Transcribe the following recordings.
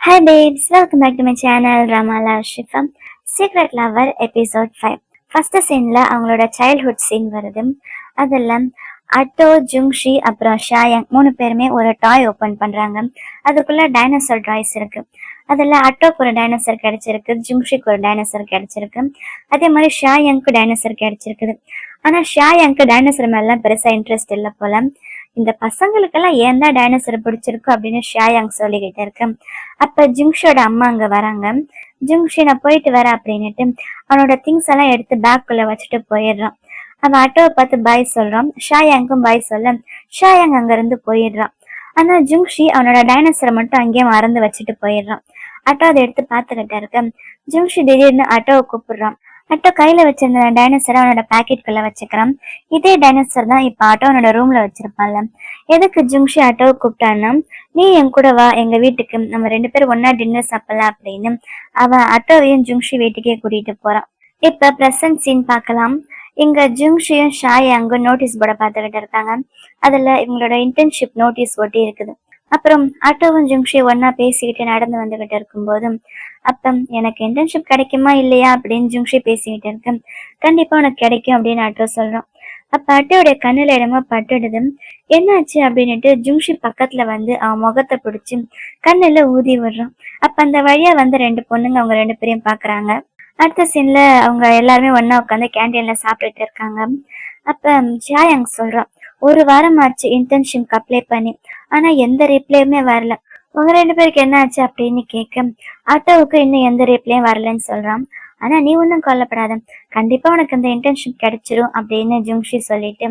Hi babes, welcome back to my channel Ramala Shifam. Secret Lover episode 5. First சீன்ல அவங்களோட childhood scene வருது. அதெல்லாம் Atto, ஜுங்ஷி அப்புறம் ஷாயங் 3 பேருமே ஒரு டாய் ஓபன் பண்றாங்க. அதுக்குள்ள டைனோசர் டாய்ஸ் இருக்கு. அதுல அட்டோக்கு ஒரு டைனோசர் கிடைச்சிருக்கு, ஜுங்ஷிக்கு ஒரு டைனோசர் கிடைச்சிருக்கு, அதே மாதிரி ஷாயங்க்கு டைனோசர் கிடைச்சிருக்குது. ஆனா ஷாயங்க்கு டைனோசர் மேல பெருசா இன்ட்ரெஸ்ட் இல்லை போல. இந்த பசங்களுக்கெல்லாம் ஏன் தான் டைனோசர் பிடிச்சிருக்கு அப்படின்னு ஷாயங் சொல்லிக்கிட்டு இருக்கு. அப்ப ஜிங்ஷோட அம்மா அங்க வராங்க. ஜிங்ஷி நான் போயிட்டு வரேன் அப்படின்னுட்டு அவனோட திங்ஸ் எல்லாம் எடுத்து பேக்குள்ள வச்சுட்டு போயிடுறான். அவன் ஆட்டோவை பார்த்து பாய் சொல்றான். ஷாயங்கும் பாய் சொல்ல ஷாயங் அங்க இருந்து போயிடுறான். ஆனா ஜுங்ஷி அவனோட டைனோசரை மட்டும் அங்கேயே மறந்து வச்சுட்டு போயிடுறான். ஆட்டோ அதை எடுத்து பார்த்துக்கிட்ட இருக்க ஜுங்ஷி திடீர்னு ஆட்டோவை கூப்பிடுறான். ஆட்டோ கையில வச்சிருந்த டைனோசரை அவனோட பாக்கெட்குள்ள வச்சுக்கிறான். இதே டைனோசர் தான் இப்ப ஆட்டோ அவனோட ரூம்ல வச்சிருப்பான்ல. எதுக்கு ஜுங்ஷி ஆட்டோவை கூப்பிட்டான்னா, நீ என் கூட வா எங்க வீட்டுக்கு, நம்ம 2 பேரும் ஒன்னா டின்னர் சாப்பிடலாம் அப்படின்னு அவன் ஆட்டோவையும் ஜுங்ஷி வீட்டுக்கே கூட்டிட்டு போறான். இப்ப பிரசன்ட் சீன் பார்க்கலாம். இங்க ஜுங்ஷியும் ஷாயங்கும் நோட்டீஸ் போர்டை பார்த்துக்கிட்டு இருக்காங்க. அதுல இவங்களோட இன்டர்ன்ஷிப் நோட்டீஸ் ஒட்டி இருக்குது. அப்புறம் ஆட்டோவும் ஜுங்ஷியும் ஒன்னா பேசிக்கிட்டு நடந்து வந்துகிட்டு இருக்கும்போது அப்ப எனக்கு இன்டர்ன்ஷிப் கிடைக்குமா இல்லையா அப்படின்னு ஜுங்ஷி பேசிக்கிட்டு இருக்கு. கண்டிப்பா உனக்கு கிடைக்கும் அப்படின்னு ஆட்டோ சொல்றான். அப்ப அட்டையோடைய கண்ணுல இடமா பட்டுடுது. என்னாச்சு அப்படின்னுட்டு ஜுங்ஷி பக்கத்துல வந்து அவன் முகத்தை பிடிச்சு கண்ணுல ஊதி விடுறான். அப்ப அந்த வழியா வந்து 2 பொண்ணுங்க அவங்க 2 பேரையும் பாக்குறாங்க. அடுத்த சீன்ல அவங்க எல்லாருமே ஒன்னா உட்காந்து கேண்டீன்ல சாப்பிட்டுட்டு இருக்காங்க. அப்ப ஜாயங் சொல்றான், 1 வாரம் ஆச்சு இன்டர்ன்ஷிப் அப்ளை பண்ணி, ஆனா எந்த ரிப்ளையுமே வரல. உங்க 2 பேருக்கு என்ன ஆச்சு அப்படின்னு கேட்க ஆட்டோவுக்கு இன்னும் எந்த ரிப்ளையும் வரலன்னு சொல்றான். ஆனா நீ ஒன்றும் கவலைப்படாத, கண்டிப்பா உனக்கு இந்த இன்டர்ன்ஷிப் கிடைச்சிரும் அப்படின்னு ஜுங்ஷி சொல்லிட்டு,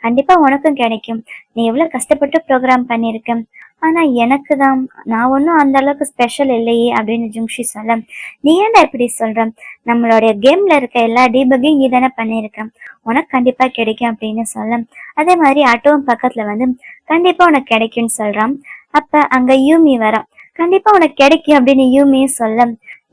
கண்டிப்பா உனக்கும் கிடைக்கும், நீ எவ்வளவு கஷ்டப்பட்டு ப்ரோக்ராம் பண்ணிருக்க, ஆனா எனக்கு தான், நான் ஒன்றும் அந்த அளவுக்கு ஸ்பெஷல் இல்லையே அப்படின்னு ஜுங்ஷி சொல்ல, நீ ஏன்டா இப்படி சொல்ற, நம்மளுடைய கேம்ல இருக்க எல்லா டீபக்கையும் நீ தானே பண்ணிருக்க, உனக்கு கண்டிப்பா கிடைக்கும் அப்படின்னு சொல்ல, அதே மாதிரி ஆட்டோவும் பக்கத்துல வந்து கண்டிப்பா உனக்கு கிடைக்கும்னு சொல்றான். அப்ப அங்க யூமி வரான். கண்டிப்பா உனக்கு கிடைக்கும் அப்படின்னு யூமியும் சொல்ல,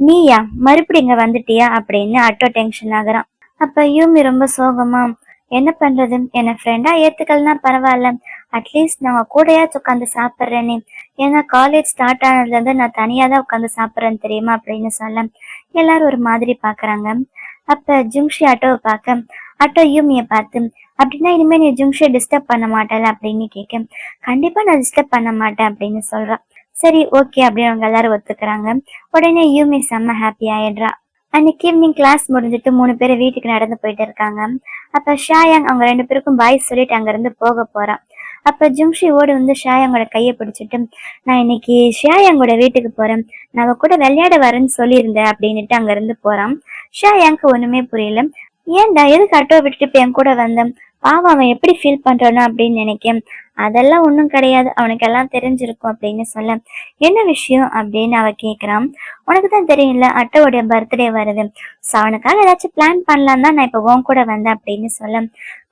நீயா மறுபடியும் இங்க வந்துட்டியா அப்படின்னு ஆட்டோ டென்ஷன் ஆகுறான். அப்ப யூமி ரொம்ப சோகமா, என்ன பண்றது, என்ன ஃப்ரெண்டா ஏத்துக்கலன்னா பரவாயில்ல, அட்லீஸ்ட் நான் கூடயாச்சும் உட்காந்து சாப்பிட்றேனே, ஏன்னா காலேஜ் ஸ்டார்ட் ஆனதுல இருந்து நான் தனியா தான் உட்காந்து சாப்பிட்றேன்னு தெரியுமா அப்படின்னு சொல்ல எல்லாரும் ஒரு மாதிரி பாக்குறாங்க. அப்ப ஜுங்ஷி ஆட்டோவை பார்க்க ஆட்டோ யூமியை பார்த்து, அப்படின்னா இனிமே நீ ஜுங்ஷியை டிஸ்டர்ப் பண்ண மாட்டல அப்படின்னு கேட்க, கண்டிப்பா நான் டிஸ்டர்ப் பண்ண மாட்டேன் அப்படின்னு சொல்றான். சரி ஓகே அப்படின்னு அவங்க எல்லாரும் ஒத்துக்கிறாங்க. உடனே யூமி செம்ம ஹாப்பி ஆயிடுறா. அன்னைக்கு ஈவினிங் கிளாஸ் முடிஞ்சிட்டு 3 பேரும் வீட்டுக்கு நடந்து போயிட்டு இருக்காங்க. அப்ப ஷாயங் அவங்க 2 பேருக்கும் பாய் சொல்லிட்டு அங்க இருந்து போக போறான். அப்ப ஜுங்ஷி ஓடி வந்து ஷாயங்கோட கையை பிடிச்சிட்டு, நான் இன்னைக்கு ஷாயங்கோட வீட்டுக்கு போறேன், நான் அவ கூட விளையாட வரேன்னு சொல்லியிருந்தேன் அப்படின்னுட்டு அங்க இருந்து போறான். ஷாயங்க்கு ஒண்ணுமே புரியல. ஏன்டா எதுக்கு ஆட்டோ விட்டுட்டு இப்ப என் கூட வந்தேன், பாவம் அவன் எப்படி ஃபீல் பண்றானோ அப்படின்னு நினைக்கேன், அதெல்லாம் ஒண்ணும் கிடையாது, அவனுக்கு எல்லாம் தெரிஞ்சிருக்கும் அப்படின்னு சொல்ல, என்ன விஷயம் அப்படின்னு அவ கேக்குறான். உனக்கு தான் தெரியல அட்டோடைய பர்த்டே வருது, ஸோ அவனுக்காக ஏதாச்சும் பிளான் பண்ணலாம் தான் நான் இப்ப உன் கூட வந்தேன் அப்படின்னு சொல்ல,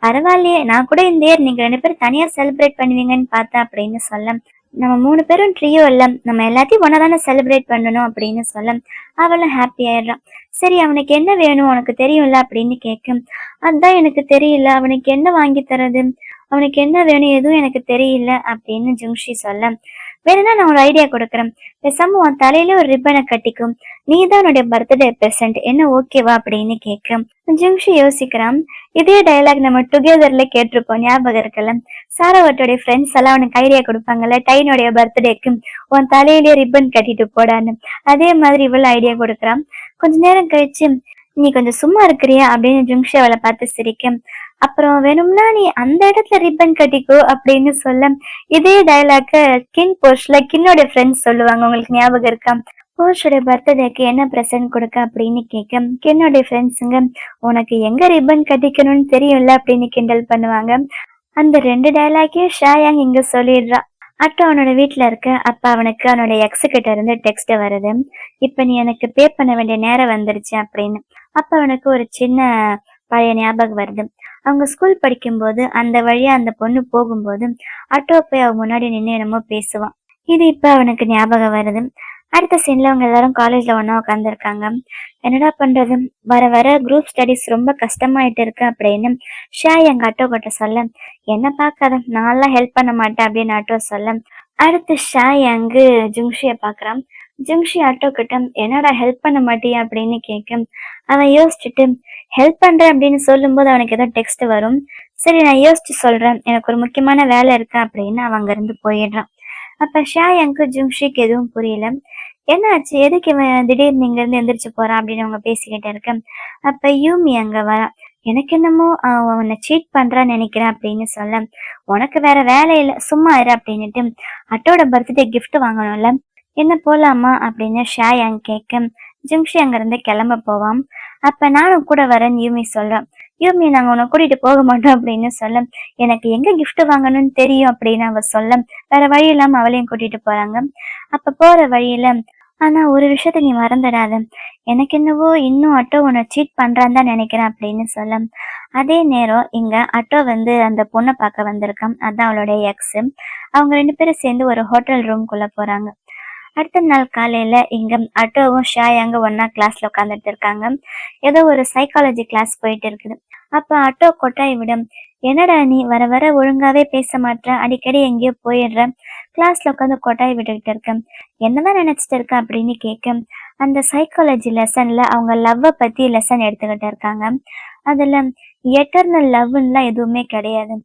பரவாயில்லையே, நான் கூட இந்த இயர் நீங்க 2 பேரும் தனியா செலிப்ரேட் பண்ணுவீங்கன்னு பார்த்தேன் அப்படின்னு சொல்ல, நம்ம 3 பேரும் ட்ரியோ இல்ல, நம்ம எல்லாத்தையும் ஒன்னதானே செலிப்ரேட் பண்ணணும் அப்படின்னு சொல்ல அவளும் ஹாப்பி ஆயிடுறான். சரி அவனுக்கு என்ன வேணும் உனக்கு தெரியும்ல அப்படின்னு கேட்கும். அதான் எனக்கு தெரியல, அவனுக்கு என்ன வாங்கி தரது, அவனுக்கு என்ன வேணும் எதுவும் எனக்கு தெரியல அப்படின்னு ஜுங்ஷி சொல்ல, வேணும்னா நான் ஒரு ஐடியா கொடுக்குறேன், பேசாம உன் தலையில ஒரு ரிப்பனை கட்டிக்கும், நீ தான் உன்னுடைய பர்த்டே பிரசன்ட், என்ன ஓகேவா அப்படின்னு கேட்கும். ஜுங்ஷி யோசிக்கிறான். இதே டயலாக் நம்ம டுகெதர்ல கேட்டிருப்போம், ஞாபகம் இருக்கல, சாராவட்டோடைய ஃப்ரெண்ட்ஸ் எல்லாம் அவனுக்கு ஐடியா கொடுப்பாங்கல்ல, டைனுடைய பர்த்டேக்கு உன் தலையிலேயே ரிப்பன் கட்டிட்டு போடான்னு, அதே மாதிரி இவ்வளவு ஐடியா கொடுக்குறான். கொஞ்ச நேரம் கழிச்சு, நீ கொஞ்சம் சும்மா இருக்கிறியா அப்படின்னு ஜுங்ஷி அவளை பார்த்து சிரிக்க, அப்புறம் வேணும்னா நீ அந்த இடத்துல ரிப்பன் கட்டிக்கோ அப்படின்னு சொல்ல, இதே டயலாக்க கின் போர்ஷ்ல கின்னோட ஃப்ரெண்ட்ஸ் சொல்லுவாங்க, உங்களுக்கு ஞாபகம் இருக்கா, போர்ஷோடைய பர்த்டேக்கு என்ன ப்ரெசென்ட் கொடுக்க அப்படின்னு கேட்க கின்னோடைய ஃப்ரெண்ட்ஸுங்க, உனக்கு எங்க ரிப்பன் கட்டிக்கணும்னு தெரியும்ல அப்படின்னு கிண்டல் பண்ணுவாங்க. அந்த 2 டயலாக்கையும் ஷாயாங் இங்க சொல்லிடுறா. அட்டோ அவனோட வீட்டுல இருக்க. அப்ப அவனுக்கு அவனோட எக்ஸு கிட்ட இருந்து டெக்ஸ்ட் வருது, இப்ப நீ எனக்கு பே பண்ண வேண்டிய நேரம் வந்துருச்சு அப்படின்னு. அப்ப அவனுக்கு ஒரு சின்ன பழைய ஞாபகம் வருது. அவங்க ஸ்கூல் படிக்கும்போது அந்த வழியா அந்த பொண்ணு போகும்போது அட்டோ போய் அவ முன்னாடி நின்று என்னமோ பேசுவான். இது இப்ப அவனுக்கு ஞாபகம் வருது. அடுத்த சீன்ல அவங்க எல்லாரும் காலேஜ்ல ஒன்னா உட்காந்துருக்காங்க. என்னடா பண்றது, வர வர குரூப் ஸ்டடிஸ் ரொம்ப கஷ்டமாயிட்டு இருக்கு அப்படின்னு ஷாய் எங்க அட்டோ கிட்ட சொல்ல, என்ன பார்க்காத, நான்லாம் ஹெல்ப் பண்ண மாட்டேன் அப்படின்னு அட்டோ சொல்ல, அடுத்து ஷாயாங்கு ஜுங்ஷிய பாக்குறான். ஜுங்ஷி ஆட்டோ கிட்ட என்னடா ஹெல்ப் பண்ண மாட்டியா அப்படின்னு கேட்க, அவன் யோசிச்சுட்டு ஹெல்ப் பண்றேன் அப்படின்னு சொல்லும் போது அவனுக்கு ஏதோ டெக்ஸ்ட் வரும். சரி நான் யோசிச்சு சொல்றேன், எனக்கு ஒரு முக்கியமான வேலை இருக்கு அப்படின்னு அவன் அங்க இருந்து போயிடுறான். அப்ப ஷாயாங்கு ஜுங்ஷிக்கு எதுவும் புரியல. என்னாச்சு, எதுக்கு இவன் திடீர்னு இங்க இருந்து எந்திரிச்சு போறான் அப்படின்னு அவங்க பேசிக்கிட்டு இருக்க. அப்ப யூமி அங்க வரா. எனக்கு என்னமோ உன்னை சீட் பண்றான்னு நினைக்கிறேன் அப்படின்னு சொல்ல, உனக்கு வேற வேலை இல்லை சும்மா இரு அப்படின்னுட்டு அட்டோட பர்த்டே கிஃப்ட் வாங்கணும்ல, என்ன போலாமா அப்படின்னு ஷாயாங் கேட்க, ஜிம்ஷி அங்க இருந்து கிளம்ப போவான். அப்ப நானும் கூட வரேன்னு யூமி சொல்றான். யூமி நாங்க உன்னை கூட்டிட்டு போக மாட்டோம் அப்படின்னு சொல்ல, எனக்கு எங்க கிஃப்ட் வாங்கணும்னு தெரியும் அப்படின்னு அவ சொல்ல, வேற வழி இல்லாம அவளையும் கூட்டிட்டு போறாங்க. அப்ப போற வழியில, ஆனா ஒரு விஷயத்த நீ மறந்துடாத, எனக்கு என்னவோ இன்னும் அட்டோ உன்னை சீட் பண்றான்னு தான் நினைக்கிறேன் அப்படின்னு சொல்ல, அதே நேரம் இங்க அட்டோ வந்து அந்த பொண்ணை பார்க்க வந்திருக்கான். அதான் அவளுடைய எக்ஸ். அவங்க 2 பேரும் சேர்ந்து ஒரு ஹோட்டல் ரூம்குள்ள போறாங்க. அடுத்த நாள் காலையில இங்க அட்டோவும் ஷாயாங்க ஒன்னா கிளாஸ்ல உட்காந்துட்டு இருக்காங்க. ஏதோ ஒரு சைக்காலஜி கிளாஸ் போயிட்டு இருக்குது. அப்ப அட்டோ கொட்டாய் விடும், என்னடா நீ வர வர ஒழுங்காவே பேச மாட்ட, அடிக்கடி எங்கேயோ போயிடுற, கிளாஸ்ல உட்காந்து கொட்டாய் விட்டுக்கிட்டு இருக்க, என்னதான் நினைச்சிட்டு இருக்க அப்படின்னு கேட்க, அந்த சைக்காலஜி லெசன்ல அவங்க லவ்வை பத்தி லெசன் எடுத்துக்கிட்டு இருக்காங்க. அதுல எட்டர்னல் லவ்லாம் எதுவுமே கிடையாது,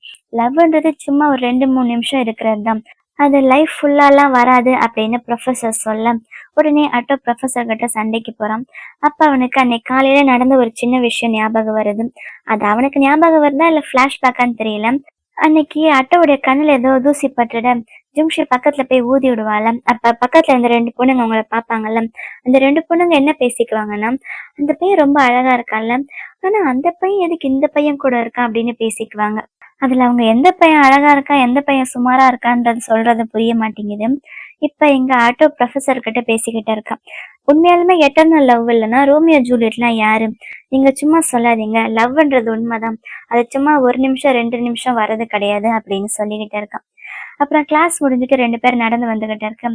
லவ்ன்றது சும்மா ஒரு 2-3 நிமிஷம் இருக்கிறது தான், அது லைஃப் ஃபுல்லாலாம் வராது அப்படின்னு ப்ரொஃபஸர் சொல்ல, உடனே அட்டோ ப்ரொஃபஸர் கிட்ட சண்டைக்கு போறான். அப்ப அவனுக்கு அன்னைக்கு காலையில நடந்த ஒரு சின்ன விஷயம் ஞாபகம் வருது. அது அவனுக்கு ஞாபகம் வருதா இல்ல பிளாஷ்பேக்கான்னு தெரியல. அன்னைக்கு அட்டோவுடைய கண்ணுல ஏதோ தூசி பட்டுட ஜும்ஷி பக்கத்துல போய் ஊதி விடுவாள். அப்ப பக்கத்துல இருந்த 2 பொண்ணுங்க அவங்கள பாப்பாங்கல்ல, அந்த 2 பொண்ணுங்க என்ன பேசிக்குவாங்கன்னா, அந்த பையன் ரொம்ப அழகா இருக்கான்ல, ஆனா அந்த பையன் எதுக்கு இந்த பையன் கூட இருக்கான் அப்படின்னு பேசிக்குவாங்க. அதுல அவங்க எந்த பையன் அழகா இருக்கா எந்த பையன் சுமாரா இருக்கான்றது சொல்றது புரிய மாட்டேங்குது. இப்ப எங்க ஆட்டோ ப்ரொஃபசர் கிட்ட பேசிக்கிட்டு இருக்கான். உண்மையாலுமே எட்டர்னல் லவ் இல்லைன்னா ரோமியோ ஜூலியட்லாம் யாரு, நீங்க சும்மா சொல்லாதீங்க, லவ்ன்றது உண்மைதான், அது சும்மா 1 நிமிஷம் 2 நிமிஷம் வர்றது கிடையாது அப்படின்னு சொல்லிக்கிட்டு இருக்கான். அப்புறம் கிளாஸ் முடிஞ்சுட்டு 2 பேர் நடந்து வந்துகிட்டு இருக்கு.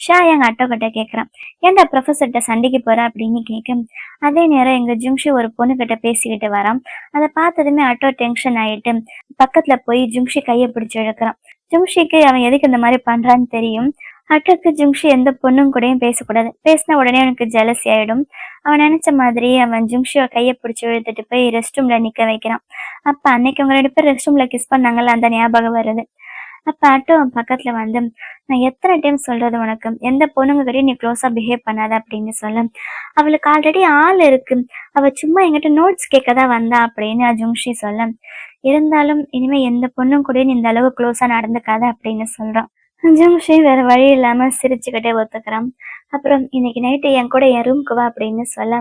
ஷாயாங் அட்டோ கிட்ட கேட்கறான், ஏன்டா ப்ரொஃபசர்கிட்ட சண்டைக்கு போற அப்படின்னு கேட்க, அதே நேரம் எங்க ஜுங்ஷி ஒரு பொண்ணு கிட்ட பேசிக்கிட்டு வரான். அதை பார்த்ததுமே அட்டோ டென்ஷன் ஆயிட்டு பக்கத்துல போய் ஜுங்ஷி கையை பிடிச்சு இழுக்கிறான். ஜுங்ஷிக்கு அவன் எதுக்கு இந்த மாதிரி பண்றான்னு தெரியும். அட்டோக்கு ஜுங்ஷி எந்த பொண்ணும் கூடயும் பேசக்கூடாது, பேசினா உடனே அவனுக்கு ஜெலசி ஆயிடும். அவன் நினைச்ச மாதிரி அவன் ஜுங்ஷியோட கையை பிடிச்சி இழுத்துட்டு போய் ரெஸ்ட் ரூம்ல நிக்க வைக்கிறான். அப்ப அன்னைக்கு அவங்க 2 பேர் ரெஸ்ட் ரூம்ல கிஸ் பண்ணாங்கல்ல, அந்த ஞாபகம் வருது. அப்ப ஆட்டோ அவன் பக்கத்துல வந்து, நான் எத்தனை டைம் சொல்றது உனக்கு, எந்த பொண்ணுங்க கிட்டயும் நீ க்ளோஸா பிஹேவ் பண்ணாத அப்படின்னு சொல்ல, அவளுக்கு ஆல்ரெடி ஆள் இருக்கு, அவ சும்மா என்கிட்ட நோட்ஸ் கேட்கதான் வந்தா அப்படின்னு ஜுங்ஷி சொல்ல, இருந்தாலும் இனிமே எந்த பொண்ணும் கூட நீ இந்த அளவு க்ளோஸா நடந்துக்காத அப்படின்னு சொல்றான். ஜுங்ஷி வேற வழி இல்லாம சிரிச்சுக்கிட்டே ஒத்துக்கிறான். அப்புறம் இன்னைக்கு நைட்டு என் கூட என் ரூம்க்கு வா அப்படின்னு சொல்ல,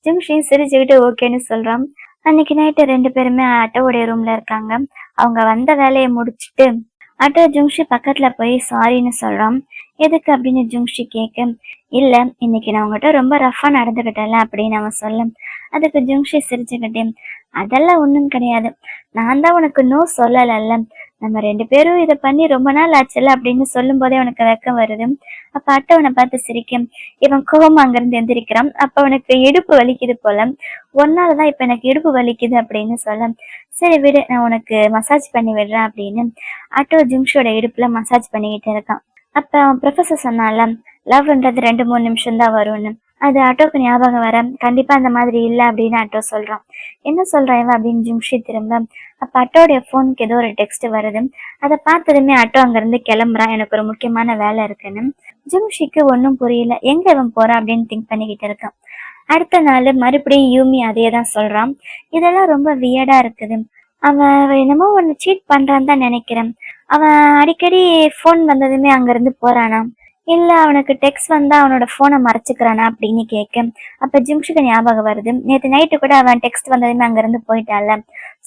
ஜுங்ஷி சிரிச்சுக்கிட்டு ஓகேன்னு சொல்றான். அன்னைக்கு நைட்டு 2 பேருமே ஆட்டோவுடைய ரூம்ல இருக்காங்க. அவங்க வந்த வேலையை முடிச்சுட்டு அட்டோ ஜுங்ஷி பக்கத்துல போய் சாரின்னு சொல்றான். எதுக்கு அப்படின்னு ஜுங்ஷி கேட்க, இல்ல இன்னைக்கு நான் உங்ககிட்ட ரொம்ப ரஃபா நடந்துகிட்டல அப்படின்னு அவன் சொல்ல, அதுக்கு ஜுங்ஷி சிரிச்சுக்கிட்டே, அதெல்லாம் ஒண்ணும் கிடையாது, நான் தான் உனக்கு நோ சொல்லல, நம்ம 2 பேரும் இதை பண்ணி ரொம்ப நாள் ஆச்சுல்ல அப்படின்னு சொல்லும் போதே உனக்கு வெக்கம் வருது. அப்ப அட்டவனை பார்த்து சிரிக்க, இவன் கோபம் அங்கிருந்து எந்திரிக்கிறான். அப்ப அவனுக்கு இடுப்பு வலிக்குது போல, ஒன்னாலதான் இப்ப எனக்கு இடுப்பு வலிக்குது அப்படின்னு சொல்ல, சரி விடு நான் உனக்கு மசாஜ் பண்ணி விடுறேன் அப்படின்னு ஆட்டோ ஜுங்ஷியோட இடுப்புல மசாஜ் பண்ணிக்கிட்டு இருக்கான். அப்ப அவன் ப்ரொஃபசர் சொன்னால, லவ்ன்றது 2-3 நிமிஷம் தான் வரும்னு, அது ஆட்டோக்கு ஞாபகம் வர, கண்டிப்பா அந்த மாதிரி இல்ல அப்படின்னு ஆட்டோ சொல்றான். என்ன சொல்றான் இவன் அப்படின்னு ஜுங்ஷி திரும்ப. அப்ப அட்டோடைய போனுக்கு ஏதோ ஒரு டெக்ஸ்ட் வருது. அதை பார்த்ததுமே அட்டோ அங்க இருந்து கிளம்புறான், எனக்கு ஒரு முக்கியமான வேலை இருக்குன்னு. ஜுங்ஷிக்கு ஒன்னும் புரியல, எங்க இவன் போறான் அப்படின்னு திங்க் பண்ணிக்கிட்டு இருக்கான். அடுத்த நாள் மறுபடியும் யூமி அதே தான் சொல்றான். இதெல்லாம் ரொம்ப வியர்டா இருக்குது, அவன் என்னமோ ஒன்னு சீட் பண்றான்னு தான் நினைக்கிறேன், அவன் அடிக்கடி போன் வந்ததுமே அங்க இருந்து போறானா, இல்ல அவனுக்கு டெக்ஸ்ட் வந்தா அவனோட போனை மறைச்சுக்கிறானா அப்படின்னு கேட்க, அப்ப ஜிம்ஷுக்கு ஞாபகம் வருது, நேற்று நைட்டு கூட அவன் டெக்ஸ்ட் வந்ததுமே அங்க இருந்து போயிட்டால.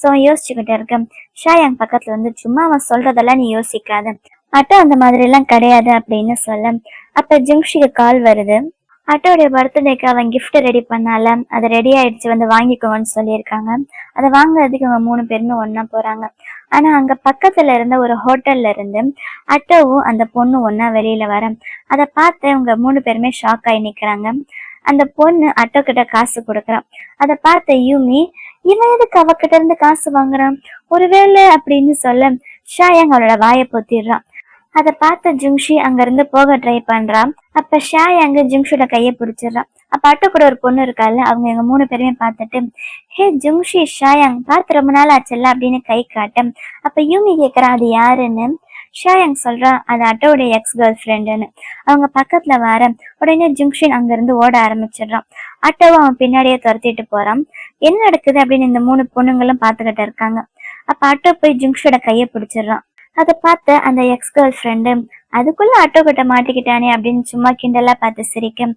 சோ அவன் யோசிச்சுக்கிட்டு இருக்க. ஷாயாங் பக்கத்துல வந்து, சும்மா அவன் சொல்றதெல்லாம் நீ யோசிக்காத, அட்டோ அந்த மாதிரி எல்லாம் கிடையாது அப்படின்னு சொல்ல, அப்ப ஜிம்ஷிக்கு கால் வருது. அட்டோடைய பர்த்டேக்கு அவன் கிஃப்ட் ரெடி பண்ணால, அது ரெடி ஆயிடுச்சு, வந்து வாங்கிக்கோன்னு சொல்லியிருக்காங்க. அதை வாங்குறதுக்கு அவங்க 3 பேருமே ஒன்னா போறாங்க. ஆனா அங்க பக்கத்துல இருந்த ஒரு ஹோட்டல்ல இருந்து அட்டோவும் அந்த பொண்ணு ஒன்னா வெளியில வர, அதை பார்த்து அவங்க 3 பேருமே ஷாக் ஆகி நிக்கிறாங்க. அந்த பொண்ணு அட்டோ கிட்ட காசு கொடுக்குறான். அதை பார்த்த யூமி, இவன் எதுக்கு அவகிட்ட இருந்து காசு வாங்குறான் ஒருவேளை அப்படின்னு சொல்ல, ஷாயாங் அவளோட வாயை பொத்திடுறான். அதை பார்த்த ஜுங்ஷி அங்க இருந்து போக ட்ரை பண்றான். அப்ப ஷாய் அங்க ஜுங்ஷியோட கையை பிடிச்சிடறான். அப்ப அட்டோ கூட ஒரு பொண்ணு இருக்கால, அவங்க எங்க 3 பேருமே பார்த்துட்டு, ஹே ஜுங்ஷி ஷாயங் பார்த்து ரொம்ப நாள் ஆச்சுல்ல அப்படின்னு கை காட்ட. அப்ப யூமி கேக்குறா அது யாருன்னு. ஷாயங் சொல்றான் அது அட்டோடைய எக்ஸ் கேர்ள் ஃப்ரெண்டுன்னு. அவங்க பக்கத்துல வர உடனே ஜுங்ஷின் அங்க இருந்து ஓட ஆரம்பிச்சிடுறான். அட்டோவும் அவன் பின்னாடியே துரத்திட்டு போறான். என்ன நடக்குது அப்படின்னு இந்த 3 பொண்ணுங்களும் பாத்துக்கிட்டு இருக்காங்க. அப்ப அட்டோ போய் ஜுங்ஷியோட கையை பிடிச்சிடுறான். அதை பார்த்த அந்த எக்ஸ் கேர்ள் ஃப்ரெண்டு அதுக்குள்ள ஆட்டோ கிட்ட மாட்டிக்கிட்டானே அப்படின்னு சும்மா கிண்டலா பார்த்து சிரிக்க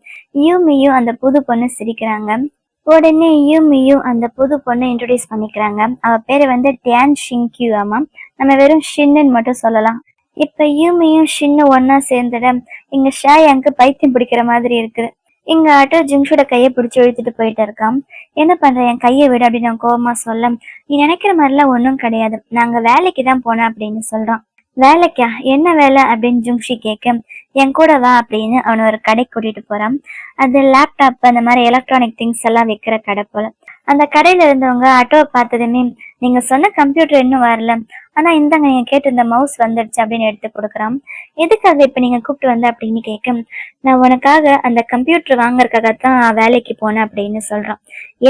யூமியும் அந்த புது பொண்ணு சிரிக்கிறாங்க. உடனே யூமியும் அந்த புது பொண்ணை இன்ட்ரோடியூஸ் பண்ணிக்கிறாங்க. அவ பேரு வந்து டியான் ஷிங்க்யூ. ஆமா, நம்ம வெறும் ஷின்னு மட்டும் சொல்லலாம். இப்ப யூமியும் ஷின்னு ஒன்னா சேர்ந்துட இங்க ஷாயாங்க்கு பைத்தியம் பிடிக்கிற மாதிரி இருக்கு. இங்க ஆட்டோ ஜிங்ஷோட கையை பிடிச்சி இழுத்துட்டு போயிட்டு இருக்கான். என்ன பண்ற என் கையை விட அப்படின்னு அவன் கோவமா சொல்ல, நீ நினைக்கிற மாதிரிலாம் ஒன்றும் கிடையாது, நாங்க வேலைக்கு தான் போனேன் அப்படின்னு சொல்றான். வேலைக்கா? என்ன வேலை அப்படின்னு ஜுங்ஷி கேட்க, என் கூட வா அப்படின்னு அவனை ஒரு கடைக்கு கூட்டிட்டு போறான். அது லேப்டாப் அந்த மாதிரி எலக்ட்ரானிக் திங்ஸ் எல்லாம் விற்கிற கடை போல. அந்த கடையில இருந்தவங்க ஆட்டோவை பார்த்ததுமே, நீங்க சொன்ன கம்ப்யூட்டர் இன்னும் வரல, ஆனா இந்தாங்க நீங்க கேட்டு இந்த மவுஸ் வந்துடுச்சு அப்படின்னு எடுத்து கொடுக்குறான். எதுக்காக இப்ப நீங்க கூப்பிட்டு வந்த அப்படின்னு கேட்க, நான் உனக்காக அந்த கம்ப்யூட்டர் வாங்கறதுக்காகத்தான் வேலைக்கு போனேன் அப்படின்னு சொல்றான்.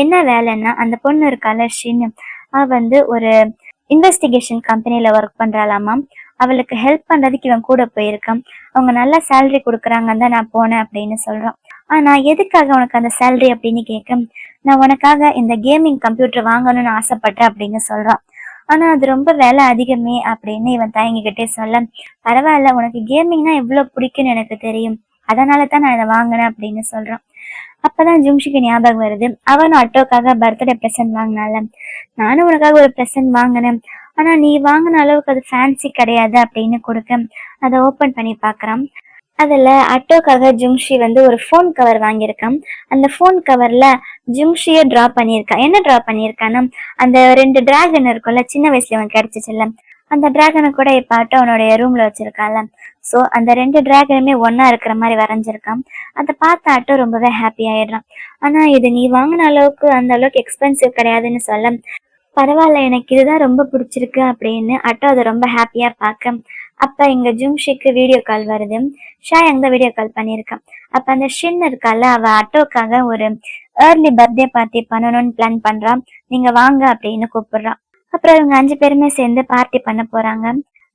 என்ன வேலைன்னா, அந்த பொண்ணு இருக்கால ஷின்னு, அவ வந்து ஒரு இன்வெஸ்டிகேஷன் கம்பெனில ஒர்க் பண்றாளாமா. அவளுக்கு ஹெல்ப் பண்றதுக்கு இவன் கூட போயிருக்கான். அவங்க நல்ல சேலரி கொடுக்குறாங்கன்னு தான் நான் போனேன் அப்படின்னு சொல்றான். ஆனா எதுக்காக உனக்கு அந்த சேலரி அப்படின்னு கேட்க, நான் உனக்காக இந்த கேமிங் கம்ப்யூட்டர் வாங்கணும்னு ஆசைப்பட்டேன் அப்படின்னு சொல்றான். ஆனா அது ரொம்ப விலை அதிகமே அப்படின்னு இவன் தயங்கிக்கிட்டே சொல்ல, பரவாயில்ல உனக்கு கேமிங்னா எவ்வளவு பிடிக்கும்னு எனக்கு தெரியும், அதனால தான் நான் இதை வாங்கினேன் அப்படின்னு சொல்றான். அப்பதான் ஜுங்ஷிக்கு ஞாபகம் வருது, அவனும் அட்டோக்காக பர்த்டே ப்ரெசன்ட் வாங்கினால, நானும் உனக்காக ஒரு ப்ரெசன்ட் வாங்கினேன், ஆனா நீ வாங்கின அளவுக்கு அது ஃபேன்சி கிடையாது அப்படின்னு கொடுக்க அதை ஓபன் பண்ணி பாக்குறான். அதுல அட்டோக்காக ஜுங்ஷி வந்து ஒரு ஃபோன் கவர் வாங்கியிருக்கான். அந்த ஃபோன் கவர்ல ஜுங்ஷிய டிரா பண்ணியிருக்கான். என்ன டிரா பண்ணியிருக்கான்னா, அந்த 2 டிராகன் இருக்கும்ல, சின்ன வயசுல அவன் கிடைச்சிச்சுல்ல, அந்த டிராகனை கூட இப்ப அட்டோ அவனுடைய ரூம்ல வச்சிருக்கான்ல. சோ அந்த 2 டிராகனுமே ஒன்னா இருக்கிற மாதிரி வரைஞ்சிருக்கான். அதை பார்த்த ஆட்டோ ரொம்பவே ஹாப்பி ஆயிடுறான். ஆனா இது நீ வாங்கின அளவுக்கு அந்த அளவுக்கு எக்ஸ்பென்சிவ் கிடையாதுன்னு சொல்ல, பரவாயில்ல எனக்கு இதுதான் ரொம்ப பிடிச்சிருக்கு அப்படின்னு அட்டோ அதை ரொம்ப ஹாப்பியா பார்க்க, அப்ப இங்க ஜுங்ஷிக்கு வீடியோ கால் வருது. ஷாயங் தான் வீடியோ கால் பண்ணியிருக்கான். அப்ப அந்த ஷின் இருக்கால, அவ அட்டோக்காக ஒரு ஏர்லி பர்த்டே பார்ட்டி பண்ணணும்னு பிளான் பண்றான். நீங்க வாங்க அப்படின்னு கூப்பிடுறான். அப்புறம் இவங்க 5 பேருமே சேர்ந்து பார்ட்டி பண்ண போறாங்க.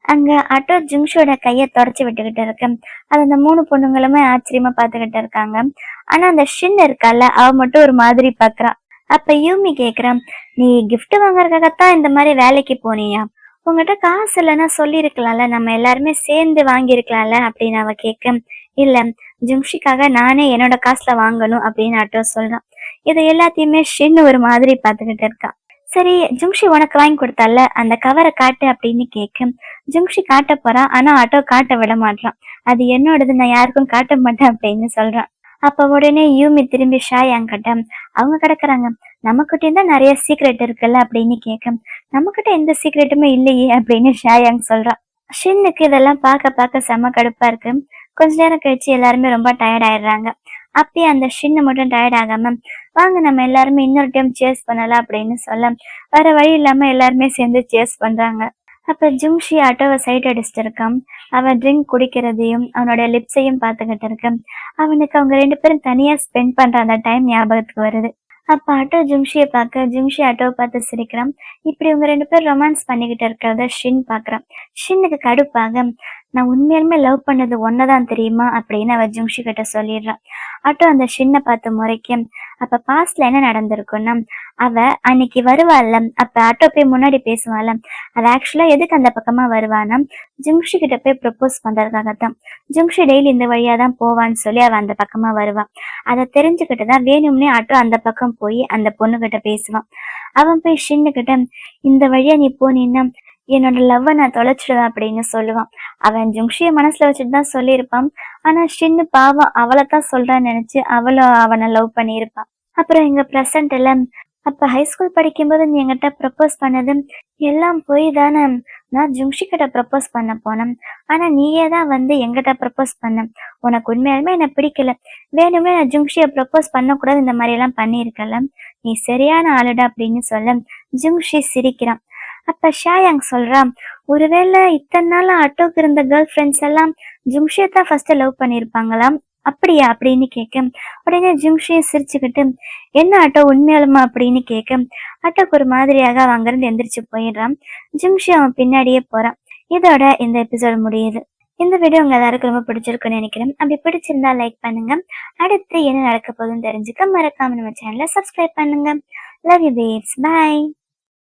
அங்க அட்டோ ஜுங்ஷோட கையை தொடச்சி விட்டுக்கிட்டு இருக்கு. அது அந்த 3 பொண்ணுங்களுமே ஆச்சரியமா பாத்துக்கிட்டு இருக்காங்க. ஆனா அந்த ஷின் இருக்கால, அவ மட்டும் ஒரு மாதிரி பாக்குறான். அப்ப யூமி கேக்குறான், நீ கிஃப்ட் வாங்கறதுக்காகத்தான் இந்த மாதிரி வேலைக்கு போனியா? உங்ககிட்ட காசு இல்லைன்னா சொல்லிருக்கலாம்ல, நம்ம எல்லாருமே சேர்ந்து வாங்கியிருக்கலாம்ல அப்படின்னு அவ கேட்க, இல்ல ஜுங்ஷிக்காக நானே என்னோட காசுல வாங்கணும் அப்படின்னு ஆட்டோ சொல்றான். இதை எல்லாத்தையுமே ஷின் ஒரு மாதிரி பாத்துக்கிட்டு இருக்கான். சரி ஜுங்ஷி உனக்கு வாங்கி கொடுத்தால, அந்த கவரை காட்டு அப்படின்னு கேட்க, ஜுங்ஷி காட்ட போறான். ஆனா ஆட்டோ காட்ட விட மாட்டான். அது என்னோடது, நான் யாருக்கும் காட்ட மாட்டேன் அப்படின்னு சொல்றான். அப்ப உடனே யூமி திரும்பி ஷாயாங் கிட்ட, அவங்க கிடக்குறாங்க, நம்மகிட்ட தான் நிறைய சீக்ரெட் இருக்குல்ல அப்படின்னு கேட்க, நம்மகிட்ட எந்த சீக்ரெட்டுமே இல்லையே அப்படின்னு ஷாயாங் சொல்றான். ஷின்னுக்கு இதெல்லாம் பார்க்க பார்க்க செம கடுப்பா இருக்கு. கொஞ்ச நேரம் கழிச்சு எல்லாருமே ரொம்ப டயர்ட் ஆயிடுறாங்க. அப்பயே அந்த ஷின்னு மட்டும் டயர்ட் ஆகாம, வாங்க நம்ம எல்லாருமே இன்னொரு டைம் சேஸ் பண்ணலாம் அப்படின்னு சொல்ல, வேற வழி இல்லாம எல்லாருமே சேர்ந்து சேஸ் பண்றாங்க. அப்ப ஜுங்ஷி ஆட்டோவை சைட் அடிச்சுட்டு இருக்கான். அவன் ட்ரிங்க் குடிக்கிறதையும் அவனோட லிப்ஸையும் பார்த்துக்கிட்டு இருக்கான். அவனுக்கு அவங்க 2 பேரும் தனியா ஸ்பெண்ட் பண்ற அந்த டைம் ஞாபகத்துக்கு வருது. அப்ப ஆட்டோ ஜுங்ஷியை பார்க்க, ஜுங்ஷி ஆட்டோவை பார்த்து சிரிக்கிறான். இப்படி இவங்க 2 பேரும் ரொமான்ஸ் பண்ணிக்கிட்டு இருக்கிறத ஷின் பாக்குறான். ஷின்னுக்கு கடுப்பாக, நான் உண்மையாலுமே லவ் பண்ணது ஒன்னதான் தெரியுமா அப்படின்னு அவ ஜுங்ஷி கிட்ட சொல்லிடுறான். ஆட்டோ அந்த ஷின்னை பார்த்து முறைக்க, அப்ப பாஸ்ட்ல என்ன நடந்திருக்குன்னா, அவ அன்னைக்கு வருவாள்ல, அப்ப ஆட்டோ போய் முன்னாடி பேசுவாள்ல, அவ ஆக்சுவலா எதுக்கு அந்த பக்கமா வருவானா, ஜுங்ஷி கிட்ட போய் ப்ரப்போஸ் பண்றதுக்காகத்தான். ஜுங்ஷி டெய்லி இந்த வழியா தான் போவான்னு சொல்லி அவ அந்த பக்கமா வருவான். அதை தெரிஞ்சுக்கிட்டுதான் வேணும்னே ஆட்டோ அந்த பக்கம் போய் அந்த பொண்ணு கிட்ட பேசுவான். அவன் போய் ஷின்னு கிட்ட, இந்த வழியா நீ போனீன்னா என்னோட லவ்வை நான் தொலைச்சிடுவேன் அப்படின்னு சொல்லுவான். அவன் ஜுங்ஷிய மனசுல வச்சுட்டு தான் சொல்லியிருப்பான். ஆனா ஷின்னு பாவம் அவளைத்தான் சொல்றான்னு நினைச்சு அவளும் அவனை லவ் பண்ணியிருப்பான். அப்புறம் எங்க ப்ரெசன்ட்ல, அப்ப ஹைஸ்கூல் படிக்கும்போது நீ என்கிட்ட ப்ரப்போஸ் பண்ணது எல்லாம் போய் தானே, நான் ஜுங்ஷி கிட்ட ப்ரப்போஸ் பண்ண போனேன், ஆனா நீயே தான் வந்து எங்கிட்ட ப்ரப்போஸ் பண்ண, உனக்கு உண்மையாலுமே என்ன பிடிக்கல, வேணுமே நான் ஜுங்ஷிய ப்ரப்போஸ் பண்ணக்கூடாது, இந்த மாதிரி எல்லாம் பண்ணியிருக்கல, நீ சரியான ஆளுடா அப்படின்னு சொல்ல ஜுங்ஷி சிரிக்கிறான். அப்ப ஷாயாங் சொல்றான், ஒருவேளை இத்தனை நாள் அட்டோக்கு இருந்த கேர்ள் ஃப்ரெண்ட்ஸ் எல்லாம் ஜுங்ஷியை தான் ஃபர்ஸ்ட் லவ் பண்ணியிருப்பாங்களாம். அப்படியா அப்படின்னு கேட்க, உடனே ஜுங்ஷியை சிரிச்சுக்கிட்டு, என்ன ஆட்டோ உண்மையாலுமா அப்படின்னு கேட்க, ஆட்டோக்கு ஒரு மாதிரியாக அவன் அங்கிருந்து எந்திரிச்சு போயிடுறான். ஜுங்ஷி அவன் பின்னாடியே போறான். இதோட இந்த எபிசோட் முடியுது. இந்த வீடியோ உங்க எல்லாருக்கும் ரொம்ப பிடிச்சிருக்குன்னு நினைக்கிறேன். அப்படி பிடிச்சிருந்தா லைக் பண்ணுங்க. அடுத்து என்ன நடக்க போகுதுன்னு தெரிஞ்சுக்க மறக்காம நம்ம சேனலை சப்ஸ்கிரைப் பண்ணுங்க. Love you babes. பை.